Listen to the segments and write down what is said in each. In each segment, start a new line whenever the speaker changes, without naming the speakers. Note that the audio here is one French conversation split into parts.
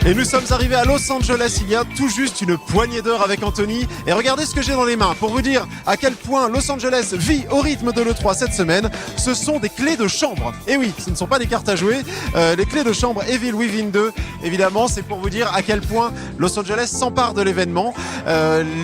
Et nous sommes arrivés à Los Angeles il y a tout juste une poignée d'heures avec Anthony. Et regardez ce que j'ai dans les mains pour vous dire à quel point Los Angeles vit au rythme de l'E3 cette semaine. Ce sont des clés de chambre. Et oui, ce ne sont pas des cartes à jouer. Les clés de chambre Evil Within 2, évidemment, c'est pour vous dire à quel point Los Angeles s'empare de l'événement.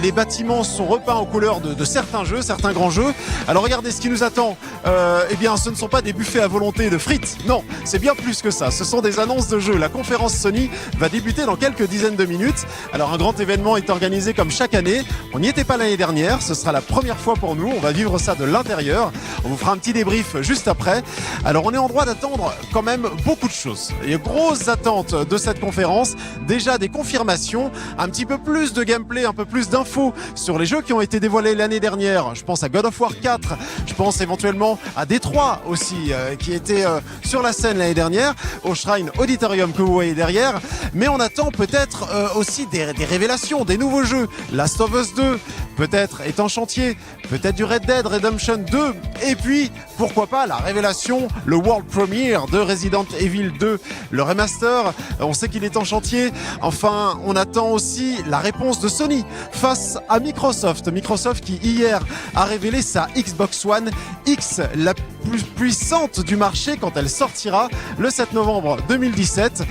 Les bâtiments sont repeints aux couleurs de certains jeux, certains grands jeux. Alors regardez ce qui nous attend. Eh bien, ce ne sont pas des buffets à volonté de frites. Non, c'est bien plus que ça. Ce sont des annonces de jeux. La conférence Sony va débuter dans quelques dizaines de minutes. Alors un grand événement est organisé comme chaque année. On n'y était pas l'année dernière, ce sera la première fois pour nous. On va vivre ça de l'intérieur. On vous fera un petit débrief juste après. Alors on est en droit d'attendre quand même beaucoup de choses. Il y a grosses attentes de cette conférence. Déjà des confirmations, un petit peu plus de gameplay, un peu plus d'infos sur les jeux qui ont été dévoilés l'année dernière. Je pense à God of War 4, je pense éventuellement à Détroit aussi, qui était sur la scène l'année dernière, au Shrine Auditorium que vous voyez derrière. Mais on attend peut-être aussi des révélations, des nouveaux jeux. Last of Us 2, peut-être est en chantier, peut-être du Red Dead Redemption 2, et puis pourquoi pas la révélation, le world premiere de Resident Evil 2, le remaster, on sait qu'il est en chantier. Enfin, on attend aussi la réponse de Sony face à Microsoft. Microsoft qui hier a révélé sa Xbox One X, la plus puissante du marché quand elle sortira le 7 novembre 2017,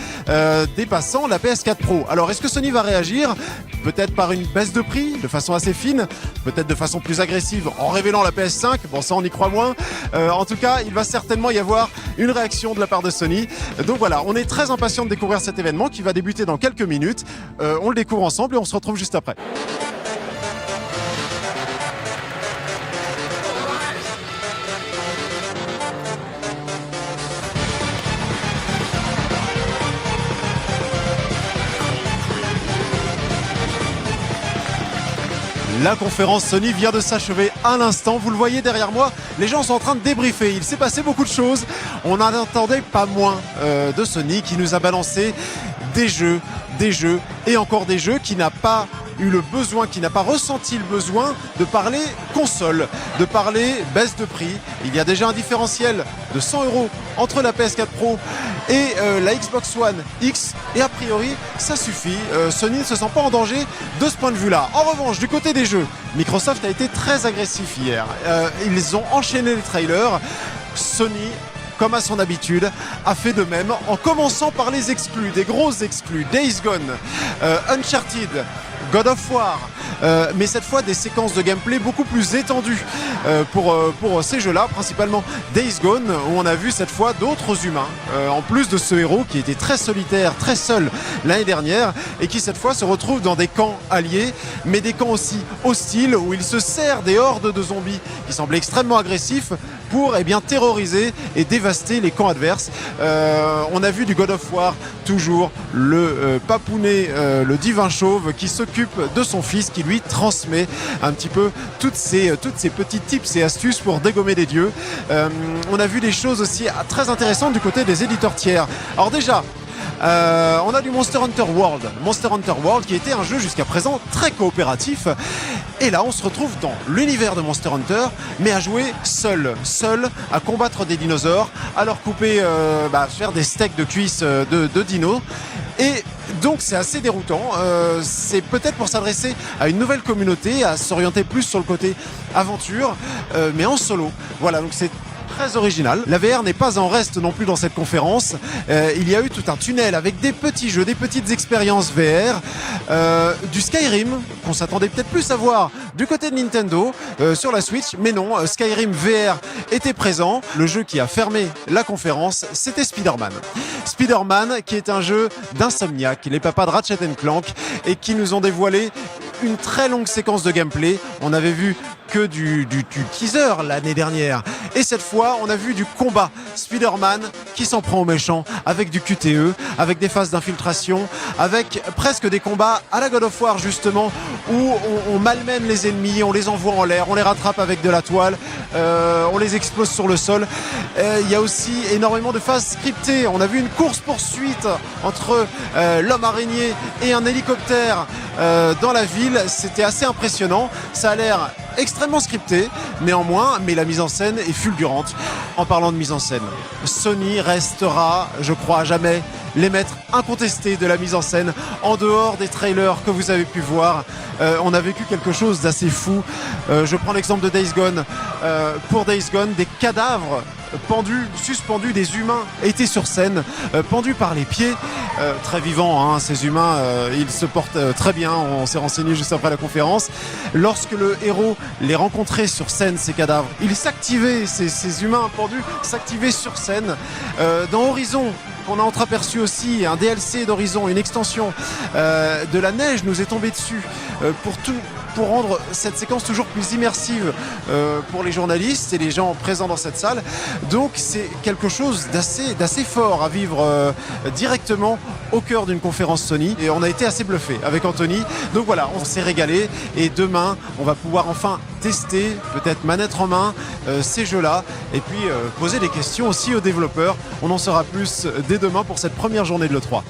dépassant la PS4 Pro. Alors est-ce que Sony va réagir ? Peut-être par une baisse de prix de façon assez fine, peut-être de façon plus agressive en révélant la PS5, bon ça on y croit moins. En tout cas, il va certainement y avoir une réaction de la part de Sony. Donc voilà, on est très impatient de découvrir cet événement qui va débuter dans quelques minutes. On le découvre ensemble et on se retrouve juste après. La conférence Sony vient de s'achever à l'instant. Vous le voyez derrière moi, les gens sont en train de débriefer. Il s'est passé beaucoup de choses. On n'en attendait pas moins de Sony qui nous a balancé des jeux et encore des jeux, qui n'a pas eu le besoin, qui n'a pas ressenti le besoin de parler console, de parler baisse de prix. Il y a déjà un différentiel de 100 € entre la PS4 Pro et la Xbox One X, et a priori ça suffit. Sony ne se sent pas en danger de ce point de vue là. En revanche, du côté des jeux, Microsoft a été très agressif hier. Ils ont enchaîné les trailers. Sony, comme à son habitude, a fait de même en commençant par les exclus, des gros exclus. Days Gone, Uncharted, God of War, mais cette fois des séquences de gameplay beaucoup plus étendues pour ces jeux-là, principalement Days Gone, où on a vu cette fois d'autres humains, en plus de ce héros qui était très solitaire, très seul l'année dernière, et qui cette fois se retrouve dans des camps alliés, mais des camps aussi hostiles, où il se sert des hordes de zombies qui semblent extrêmement agressifs pour terroriser et dévaster les camps adverses. On a vu du God of War, toujours le papounet, le divin chauve qui s'occupe de son fils, qui lui transmet un petit peu toutes ces petits tips et astuces pour dégommer des dieux. On a vu des choses aussi très intéressantes du côté des éditeurs tiers. Alors déjà, on a du Monster Hunter World qui était un jeu jusqu'à présent très coopératif, et là on se retrouve dans l'univers de Monster Hunter, mais à jouer seul, à combattre des dinosaures, à leur couper, faire des steaks de cuisses de dinos. Et donc c'est assez déroutant, c'est peut-être pour s'adresser à une nouvelle communauté, à s'orienter plus sur le côté aventure, mais en solo. Voilà, donc c'est très original. La VR n'est pas en reste non plus dans cette conférence. Il y a eu tout un tunnel avec des petits jeux, des petites expériences VR, du Skyrim qu'on s'attendait peut-être plus à voir du côté de Nintendo sur la Switch, mais non, Skyrim VR était présent. Le jeu qui a fermé la conférence, c'était Spider-Man. Spider-Man qui est un jeu d'Insomniac, les papas de Ratchet & Clank, et qui nous ont dévoilé une très longue séquence de gameplay. On avait vu que du teaser l'année dernière, et cette fois on a vu du combat. Spider-Man qui s'en prend aux méchants avec du QTE, avec des phases d'infiltration, avec presque des combats à la God of War justement, où on malmène les ennemis, on les envoie en l'air, on les rattrape avec de la toile, on les explose sur le sol. Il y a aussi énormément de phases scriptées. On a vu une course-poursuite entre l'homme araignée et un hélicoptère dans la ville. C'était assez impressionnant, ça a l'air extrêmement scripté néanmoins, mais la mise en scène est fulgurante. En parlant de mise en scène, Sony restera, je crois, à jamais les maîtres incontestés de la mise en scène. En dehors des trailers que vous avez pu voir, on a vécu quelque chose d'assez fou. Je prends l'exemple de Days Gone. Pour Days Gone, des cadavres pendus, suspendus, des humains étaient sur scène, pendus par les pieds, très vivants, hein, ces humains, ils se portent très bien, on s'est renseigné juste après la conférence. Lorsque le héros les rencontrait sur scène, ces cadavres, ils s'activaient, ces humains pendus s'activaient sur scène. Dans Horizon, on a entreaperçu aussi un DLC d'Horizon, une extension, de la neige nous est tombée dessus, pour rendre cette séquence toujours plus immersive pour les journalistes et les gens présents dans cette salle. Donc c'est quelque chose d'assez fort à vivre directement au cœur d'une conférence Sony, et on a été assez bluffé avec Anthony. Donc voilà, on s'est régalé, et demain on va pouvoir enfin tester, peut-être manette en main, ces jeux-là, et puis poser des questions aussi aux développeurs. On en saura plus dès demain pour cette première journée de l'E3.